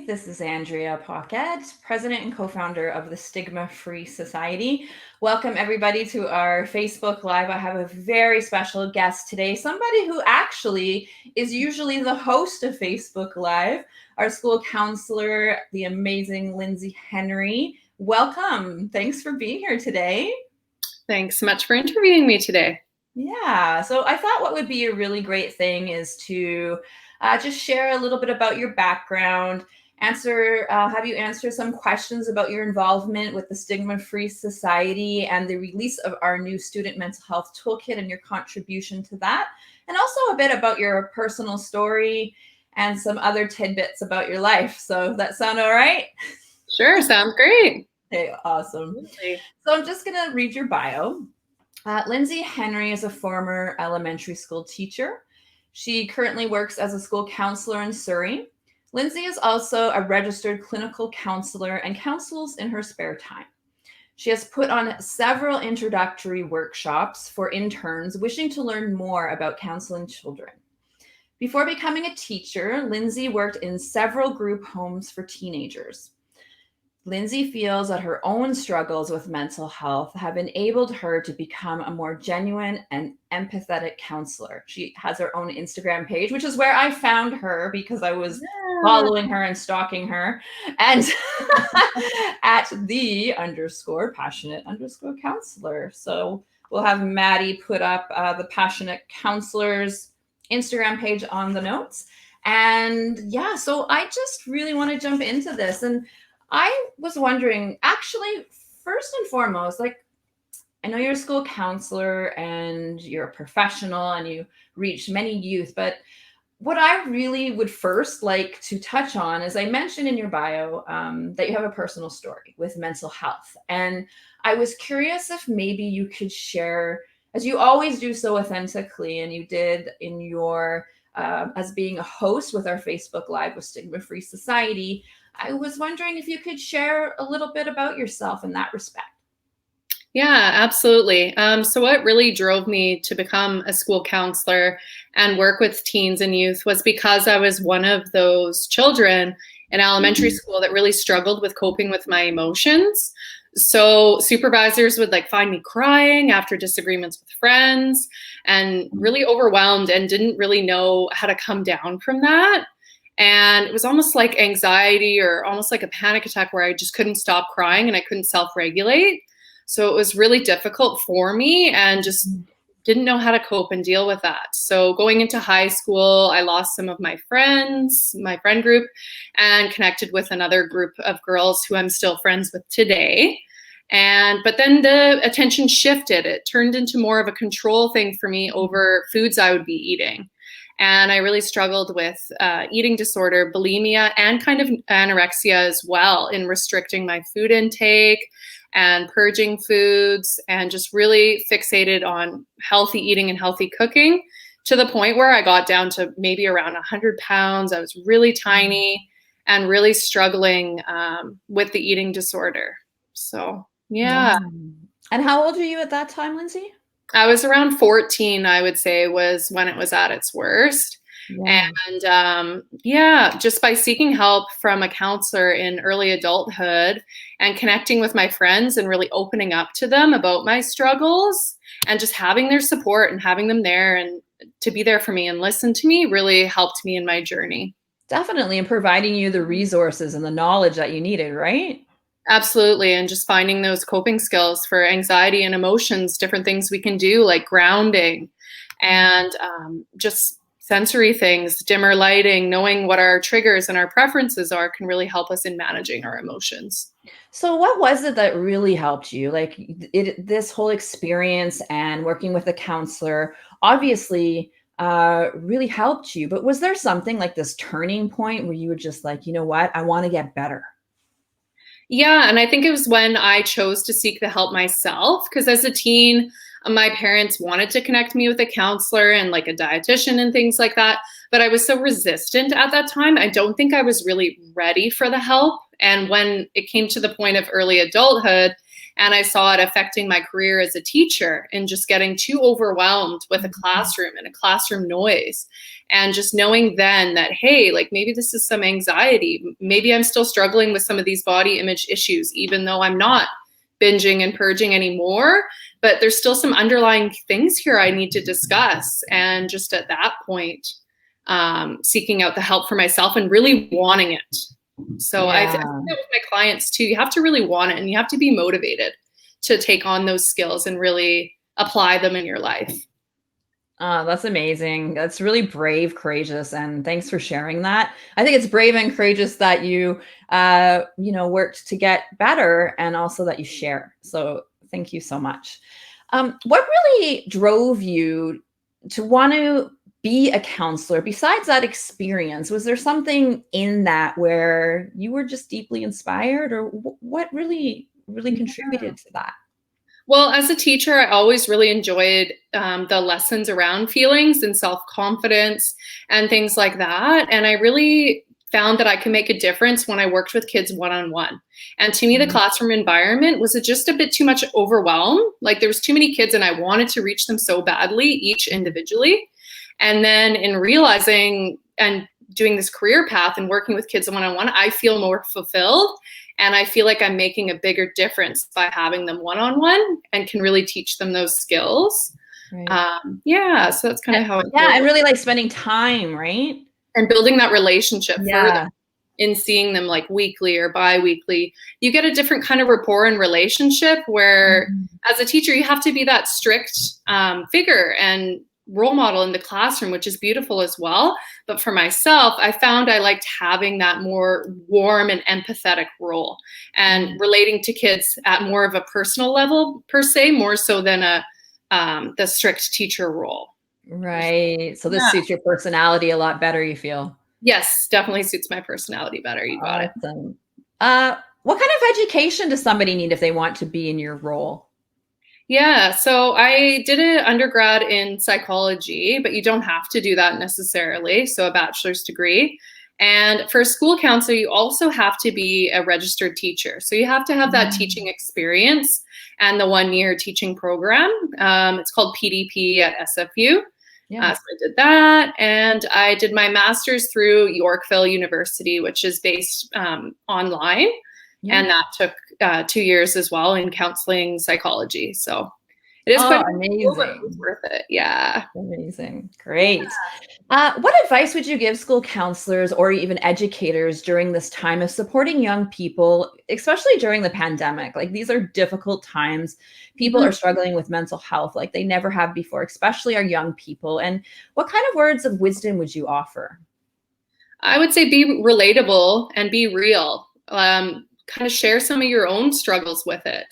This is Andrea, Paquette, president and co-founder of the Stigma-Free Society. Welcome everybody to our Facebook Live. I have a very special guest today, somebody who actually is usually the host of Facebook Live, our school counselor, the amazing Lynsey Henry. Welcome. Thanks for being here today. Thanks so much for interviewing me today. Yeah, so I thought what would be a really great thing is to just share a little bit about your background, have you answer some questions about your involvement with the Stigma-Free Society and the release of our new Student Mental Health Toolkit and your contribution to that, and also a bit about your personal story and some other tidbits about your life. So that sound all right? Sure, sounds great. Okay, awesome. Absolutely. So I'm just going to read your bio. Lynsey Henry is a former elementary school teacher. She currently works as a school counselor in Surrey. Lynsey is also a registered clinical counselor and counsels in her spare time. She has put on several introductory workshops for interns wishing to learn more about counseling children. Before becoming a teacher, Lynsey worked in several group homes for teenagers. Lynsey feels that her own struggles with mental health have enabled her to become a more genuine and empathetic counselor. She has her own Instagram page, which is where I found her because I was following her and stalking her, and at _passionate_counselor. So we'll have Maddie put up the Passionate Counselor's Instagram page on the notes. And yeah, so I just really want to jump into this. And I was wondering, actually, first and foremost, like, I know you're a school counselor and you're a professional and you reach many youth, but what I really would first like to touch on is I mentioned in your bio that you have a personal story with mental health. And I was curious if maybe you could share, as you always do so authentically, and you did in your, as being a host with our Facebook Live with Stigma-Free Society, I was wondering if you could share a little bit about yourself in that respect. Yeah, absolutely. So what really drove me to become a school counselor and work with teens and youth was because I was one of those children in elementary school that really struggled with coping with my emotions. So supervisors would find me crying after disagreements with friends and really overwhelmed and didn't really know how to come down from that. And it was almost like anxiety or almost like a panic attack where I just couldn't stop crying and I couldn't self-regulate. So it was really difficult for me and just didn't know how to cope and deal with that. So going into high school, I lost some of my friends, my friend group, and connected with another group of girls who I'm still friends with today. But then the attention shifted. It turned into more of a control thing for me over foods I would be eating. And I really struggled with eating disorder, bulimia, and kind of anorexia as well, in restricting my food intake and purging foods, and just really fixated on healthy eating and healthy cooking to the point where I got down to maybe around 100 pounds. I was really tiny and really struggling with the eating disorder. So, yeah. And how old were you at that time, Lynsey? I was around 14, I would say, was when it was at its worst. Yeah. And just by seeking help from a counselor in early adulthood and connecting with my friends and really opening up to them about my struggles and just having their support and having them there and to be there for me and listen to me really helped me in my journey. Definitely, and providing you the resources and the knowledge that you needed, right? Absolutely. And just finding those coping skills for anxiety and emotions, different things we can do like grounding and just sensory things, dimmer lighting, knowing what our triggers and our preferences are can really help us in managing our emotions. So what was it that really helped you? Like this whole experience and working with a counselor obviously really helped you, but was there something like this turning point where you were just like, you know what, I want to get better? Yeah, and I think it was when I chose to seek the help myself, because as a teen, my parents wanted to connect me with a counselor and like a dietitian and things like that, but I was so resistant at that time. I don't think I was really ready for the help. And when it came to the point of early adulthood And I saw it affecting my career as a teacher and just getting too overwhelmed with a classroom and a classroom noise. And just knowing then that, hey, like maybe this is some anxiety. Maybe I'm still struggling with some of these body image issues, even though I'm not binging and purging anymore. But there's still some underlying things here I need to discuss. And just at that point, seeking out the help for myself and really wanting it. So I think that with my clients too, you have to really want it and you have to be motivated to take on those skills and really apply them in your life. That's amazing. That's really brave, courageous, and thanks for sharing that. I think it's brave and courageous that you, worked to get better and also that you share. So thank you so much. What really drove you to want to be a counselor besides that experience? Was there something in that where you were just deeply inspired, or what really contributed to that? Well, as a teacher, I always really enjoyed the lessons around feelings and self-confidence and things like that. And I really found that I could make a difference when I worked with kids one-on-one. And to me, the classroom environment was just a bit too much overwhelm. Like there was too many kids and I wanted to reach them so badly, each individually. And then in realizing and doing this career path and working with kids one-on-one, I feel more fulfilled. And I feel like I'm making a bigger difference by having them one-on-one and can really teach them those skills. Right. So that's kind of how it goes. And really like spending time, right? And building that relationship further in seeing them like weekly or bi-weekly. You get a different kind of rapport and relationship where as a teacher, you have to be that strict figure and role model in the classroom, which is beautiful as well. But for myself, I found I liked having that more warm and empathetic role and relating to kids at more of a personal level per se, more so than the strict teacher role. Right. So this suits your personality a lot better, you feel? Yes, definitely suits my personality better. You got it. What kind of education does somebody need if they want to be in your role? Yeah, so I did an undergrad in psychology, but you don't have to do that necessarily. So a bachelor's degree. And for a school counselor, you also have to be a registered teacher. So you have to have that teaching experience and the 1-year teaching program. It's called PDP at SFU. So I did that. And I did my master's through Yorkville University, which is based online. And that took 2 years as well in counseling psychology. So it is quite amazing. It's worth it. Yeah. Amazing. Great. What advice would you give school counselors or even educators during this time of supporting young people, especially during the pandemic? Like these are difficult times. People are struggling with mental health like they never have before, especially our young people. And what kind of words of wisdom would you offer? I would say be relatable and be real. Kind of share some of your own struggles with it.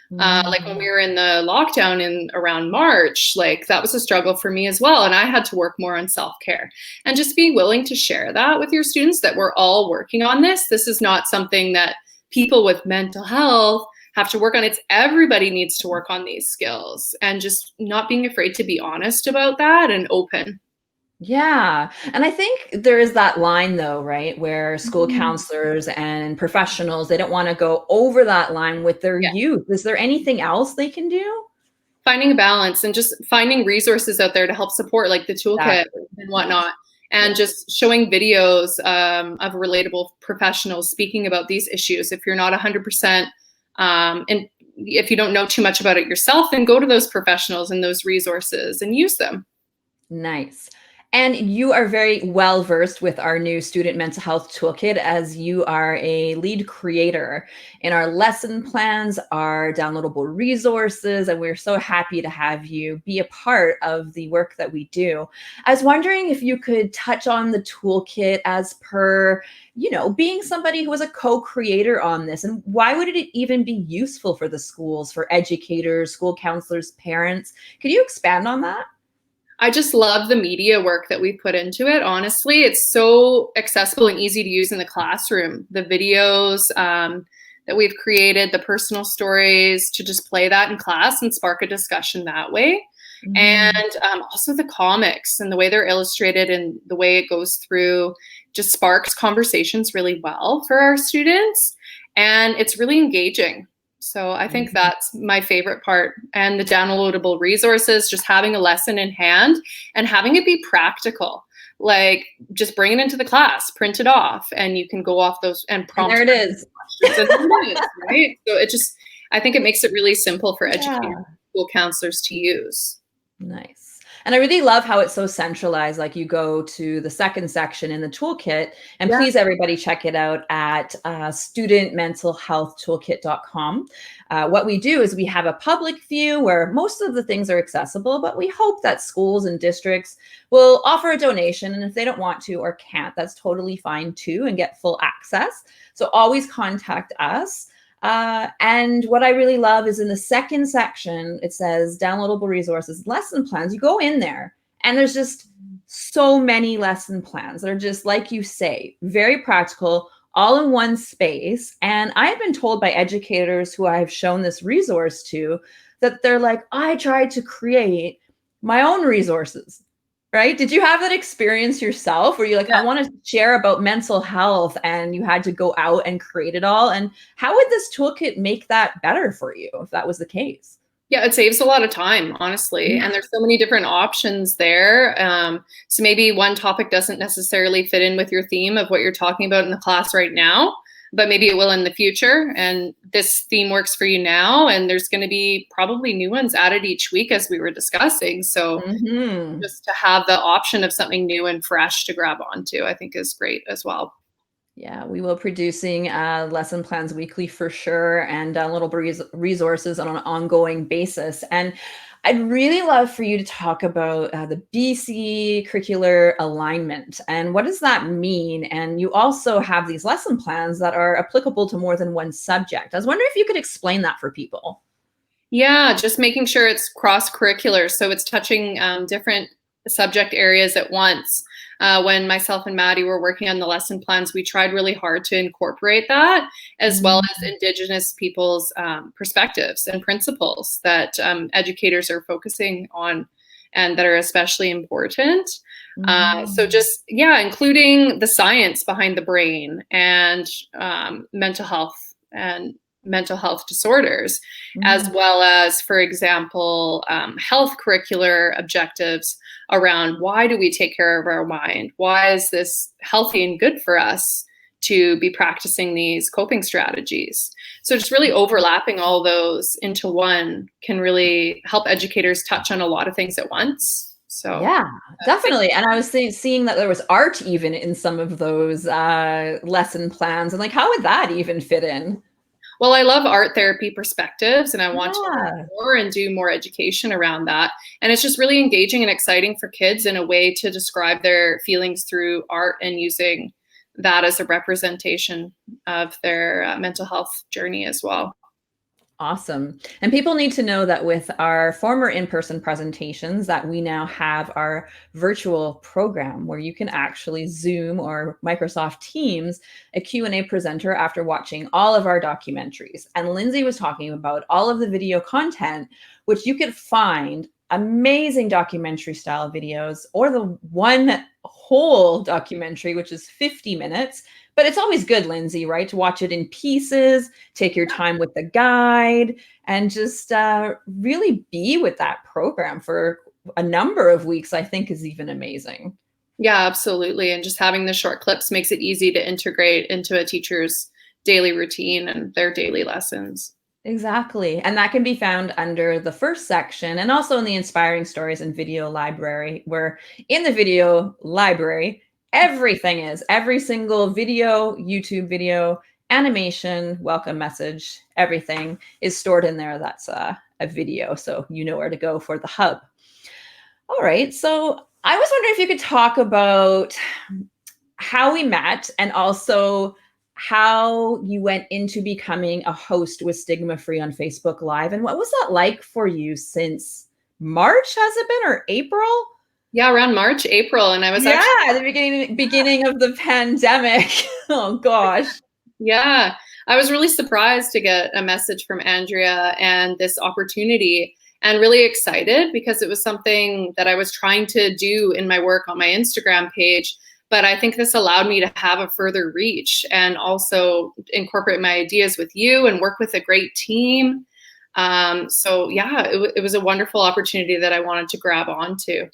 Like when we were in the lockdown in around March, like that was a struggle for me as well. And I had to work more on self-care and just be willing to share that with your students that we're all working on this. This is not something that people with mental health have to work on. It's everybody needs to work on these skills and just not being afraid to be honest about that and open. Yeah. And I think there is that line though, right? Where school counselors and professionals, they don't want to go over that line with their youth. Is there anything else they can do? Finding a balance and just finding resources out there to help support like the toolkit and whatnot. And just showing videos of relatable professionals speaking about these issues. If you're not 100%, and if you don't know too much about it yourself, then go to those professionals and those resources and use them. Nice. And you are very well versed with our new student mental health toolkit as you are a lead creator in our lesson plans, our downloadable resources, and we're so happy to have you be a part of the work that we do. I was wondering if you could touch on the toolkit as per, being somebody who was a co-creator on this, and why would it even be useful for the schools, for educators, school counselors, parents? Could you expand on that? I just love the media work that we put into it. Honestly, it's so accessible and easy to use in the classroom. The videos that we've created, the personal stories, to just play that in class and spark a discussion that way. And also the comics and the way they're illustrated and the way it goes through just sparks conversations really well for our students. And it's really engaging. So I think that's my favorite part. And the downloadable resources, just having a lesson in hand and having it be practical. Like just bring it into the class, print it off, and you can go off those and prompt. And there it is. Questions, and there it is, right? So it just, I think it makes it really simple for educators, school counselors to use. Nice. And I really love how it's so centralized. Like you go to the second section in the toolkit, and please everybody check it out at studentmentalhealthtoolkit.com. What we do is we have a public view where most of the things are accessible, but we hope that schools and districts will offer a donation. And if they don't want to or can't, that's totally fine too, and get full access. So always contact us. And what I really love is in the second section, it says downloadable resources, lesson plans. You go in there and there's just so many lesson plans that are just, like you say, very practical, all in one space. And I've been told by educators who I've shown this resource to that they're like, I tried to create my own resources. Right? Did you have that experience yourself where you're like, I want to share about mental health, and you had to go out and create it all? And how would this toolkit make that better for you if that was the case? Yeah, it saves a lot of time, honestly. And there's so many different options there. So maybe one topic doesn't necessarily fit in with your theme of what you're talking about in the class right now, but maybe it will in the future. And this theme works for you now. And there's going to be probably new ones added each week, as we were discussing. So just to have the option of something new and fresh to grab onto, I think is great as well. Yeah, we will be producing lesson plans weekly for sure, and little resources on an ongoing basis. And I'd really love for you to talk about the BC curricular alignment and what does that mean? And you also have these lesson plans that are applicable to more than one subject. I was wondering if you could explain that for people. Yeah, just making sure it's cross-curricular, so it's touching different subject areas at once. When myself and Maddie were working on the lesson plans, we tried really hard to incorporate that, as well as Indigenous people's perspectives and principles that educators are focusing on and that are especially important. So just, including the science behind the brain and mental health and mental health disorders, as well as, for example, health curricular objectives around why do we take care of our mind? Why is this healthy and good for us to be practicing these coping strategies? So just really overlapping all those into one can really help educators touch on a lot of things at once. So yeah, definitely. And I was seeing that there was art even in some of those lesson plans. And like, how would that even fit in? Well, I love art therapy perspectives, and I want to learn more and do more education around that. And it's just really engaging and exciting for kids in a way to describe their feelings through art and using that as a representation of their mental health journey as well. Awesome. And people need to know that with our former in-person presentations, that we now have our virtual program where you can actually Zoom or Microsoft Teams a Q&A presenter after watching all of our documentaries. And Lynsey was talking about all of the video content, which you could find amazing documentary style videos, or the one whole documentary, which is 50 minutes. But it's always good, Lynsey, right, to watch it in pieces, take your time with the guide, and just really be with that program for a number of weeks, I think is even amazing. Yeah, absolutely. And just having the short clips makes it easy to integrate into a teacher's daily routine and their daily lessons. Exactly. And that can be found under the first section, and also in the Inspiring Stories and Video Library, where in the video library, everything is, every single video, YouTube video, animation, welcome message, everything is stored in there. That's a video, so you know where to go for the hub. All right, so I was wondering if you could talk about how we met, and also how you went into becoming a host with Stigma-Free on Facebook Live, and what was that like for you since March, has it been, or April? Yeah, around March, April. And I was at the beginning of the pandemic. Oh gosh. Yeah, I was really surprised to get a message from Andrea and this opportunity, and really excited because it was something that I was trying to do in my work on my Instagram page, But I think this allowed me to have a further reach and also incorporate my ideas with you and work with a great team. So yeah, it was a wonderful opportunity that I wanted to grab onto.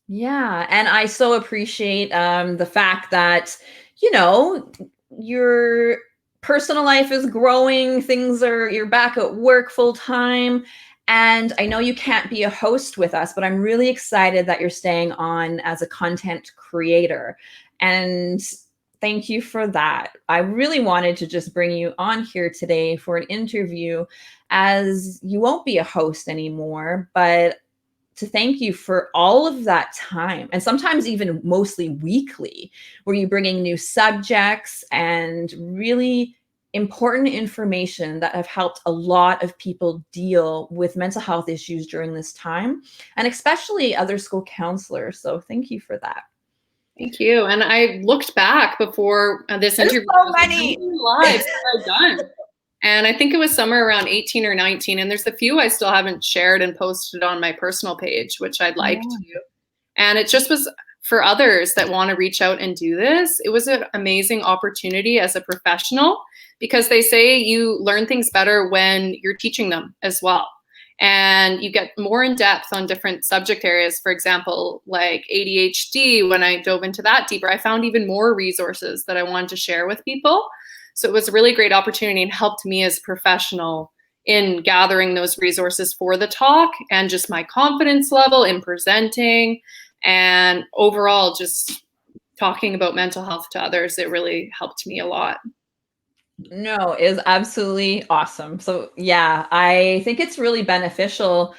Yeah, and I so appreciate the fact that, you know, your personal life is growing, you're back at work full time. And I know you can't be a host with us, but I'm really excited that you're staying on as a content creator. And thank you for that. I really wanted to just bring you on here today for an interview, as you won't be a host anymore, but to thank you for all of that time, and sometimes even mostly weekly, where you bringing new subjects and really important information that have helped a lot of people deal with mental health issues during this time, and especially other school counselors. So thank you for that. Thank you. And I looked back before this There's interview. so many lives I've done. And I think it was somewhere around 18 or 19. And there's a few I still haven't shared and posted on my personal page, which I'd like to. And it just was for others that want to reach out and do this. It was an amazing opportunity as a professional, because they say you learn things better when you're teaching them as well. And you get more in depth on different subject areas. For example, like ADHD, when I dove into that deeper, I found even more resources that I wanted to share with people. So it was a really great opportunity and helped me as a professional in gathering those resources for the talk, and just my confidence level in presenting, and overall just talking about mental health to others. It really helped me a lot. No, is absolutely awesome. So yeah, I think it's really beneficial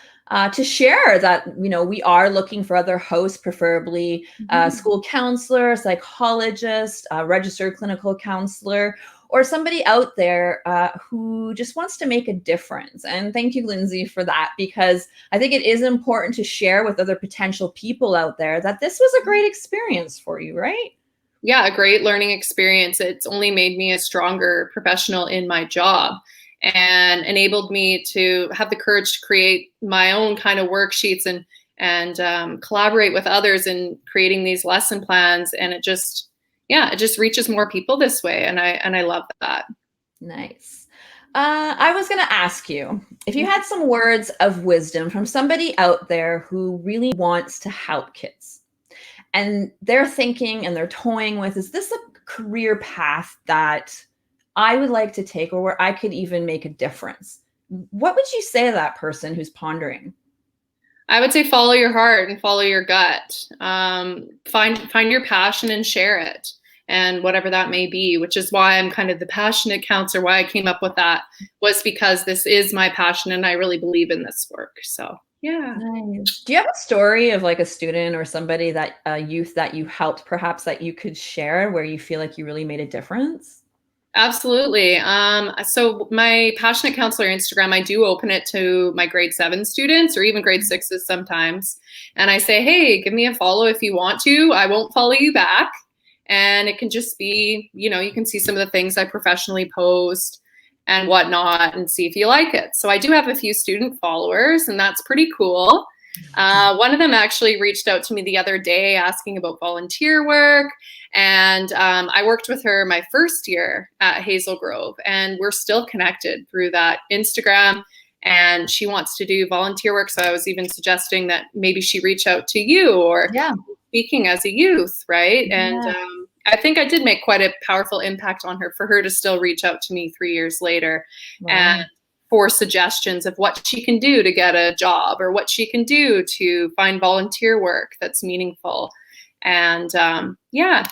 to share that, you know, we are looking for other hosts, preferably school counselor, psychologist, registered clinical counselor, or somebody out there who just wants to make a difference. And thank you, Lynsey, for that, because I think it is important to share with other potential people out there that this was a great experience for you, right? Yeah, a great learning experience. It's only made me a stronger professional in my job, and enabled me to have the courage to create my own kind of worksheets and collaborate with others in creating these lesson plans. And it just reaches more people this way. And I love that. Nice. I was going to ask you if you had some words of wisdom from somebody out there who really wants to help kids, and they're thinking and they're toying with, is this a career path that I would like to take, or where I could even make a difference? What would you say to that person who's pondering? I would say follow your heart and follow your gut. Find your passion and share it, and whatever that may be, which is why I'm kind of the passionate counselor. Why I came up with that was because this is my passion and I really believe in this work. So yeah. Nice. Do you have a story of like a student or somebody that a youth that you helped, perhaps, that you could share where you feel like you really made a difference? Absolutely. So my passionate counselor Instagram, I do open it to my grade 7 students, or even grade 6s sometimes. And I say, hey, give me a follow if you want to. I won't follow you back. And it can just be, you can see some of the things I professionally post and whatnot, and see if you like it. So I do have a few student followers, and that's pretty cool. One of them actually reached out to me the other day asking about volunteer work. And I worked with her my first year at Hazel Grove, and we're still connected through that Instagram. And she wants to do volunteer work. So I was even suggesting that maybe she reach out to you, or speaking as a youth, right? Yeah. And I think I did make quite a powerful impact on her, for her to still reach out to me 3 years later. Wow. And for suggestions of what she can do to get a job, or what she can do to find volunteer work that's meaningful. And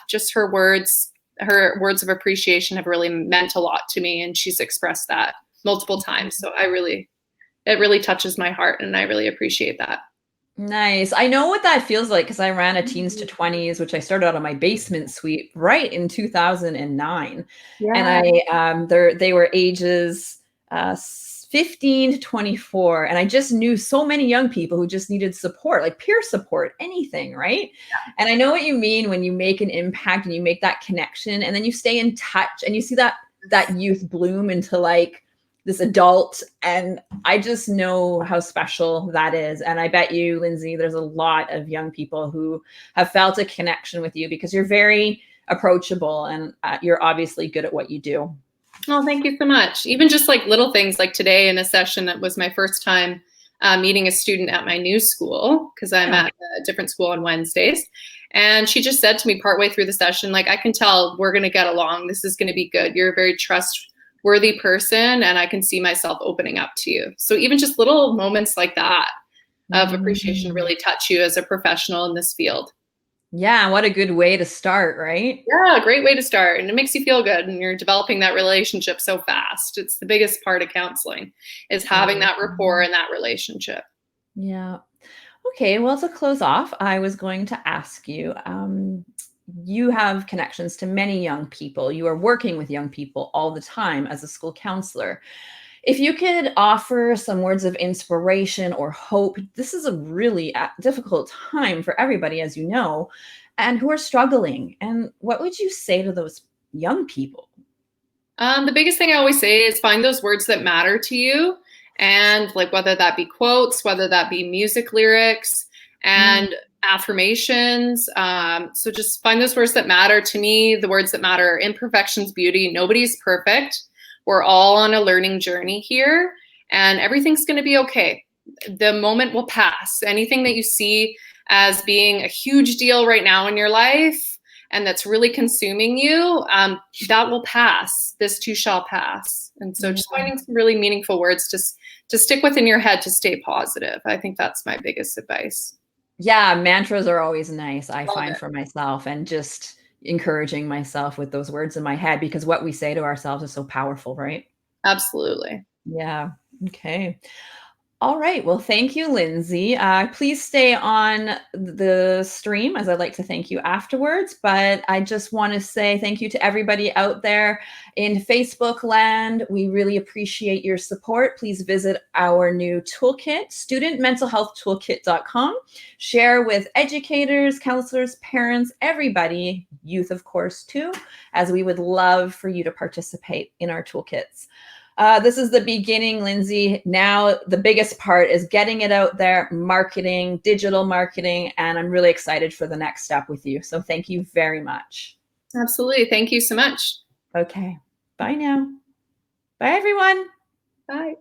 just her words of appreciation have really meant a lot to me, and she's expressed that multiple times. So it really touches my heart, and I really appreciate that. Nice. I know what that feels like, because I ran a teens to 20s, which I started out on my basement suite right in 2009. Yeah. And they were ages 15 to 24. And I just knew so many young people who just needed support, like peer support, anything, right? Yeah. And I know what you mean when you make an impact and you make that connection, and then you stay in touch and you see that youth bloom into like this adult, and I just know how special that is. And I bet you, Lynsey, there's a lot of young people who have felt a connection with you because you're very approachable and you're obviously good at what you do. Oh, thank you so much. Even just like little things like today in a session, that was my first time meeting a student at my new school, because I'm at a different school on Wednesdays. And she just said to me partway through the session, like, I can tell we're going to get along. This is going to be good. You're a very trustworthy person, and I can see myself opening up to you. So even just little moments like that of appreciation really touch you as a professional in this field. Yeah, what a good way to start, right? Yeah, great way to start. And it makes you feel good, and you're developing that relationship so fast. It's the biggest part of counseling, is having that rapport and that relationship. Yeah. Okay, well, to close off, I was going to ask you, you have connections to many young people. You are working with young people all the time as a school counselor. If you could offer some words of inspiration or hope, this is a really difficult time for everybody, as you know, and who are struggling. And what would you say to those young people? The biggest thing I always say is find those words that matter to you. And like, whether that be quotes, whether that be music lyrics and affirmations. So just find those words that matter to me. The words that matter are imperfection's beauty. Nobody's perfect. We're all on a learning journey here, and everything's going to be okay. The moment will pass. Anything that you see as being a huge deal right now in your life and that's really consuming you, that will pass. This too shall pass. And so just finding some really meaningful words to stick within your head to stay positive. I think that's my biggest advice. Yeah, mantras are always nice, I find, for myself, and just encouraging myself with those words in my head, because what we say to ourselves is so powerful, right? Absolutely. Yeah. Okay. All right. Well, thank you, Lynsey. Please stay on the stream, as I'd like to thank you afterwards. But I just want to say thank you to everybody out there in Facebook land. We really appreciate your support. Please visit our new toolkit, studentmentalhealthtoolkit.com. Share with educators, counselors, parents, everybody, youth, of course, too, as we would love for you to participate in our toolkits. This is the beginning, Lynsey. Now the biggest part is getting it out there, marketing, digital marketing, and I'm really excited for the next step with you. So thank you very much. Absolutely. Thank you so much. Okay. Bye now. Bye, everyone. Bye.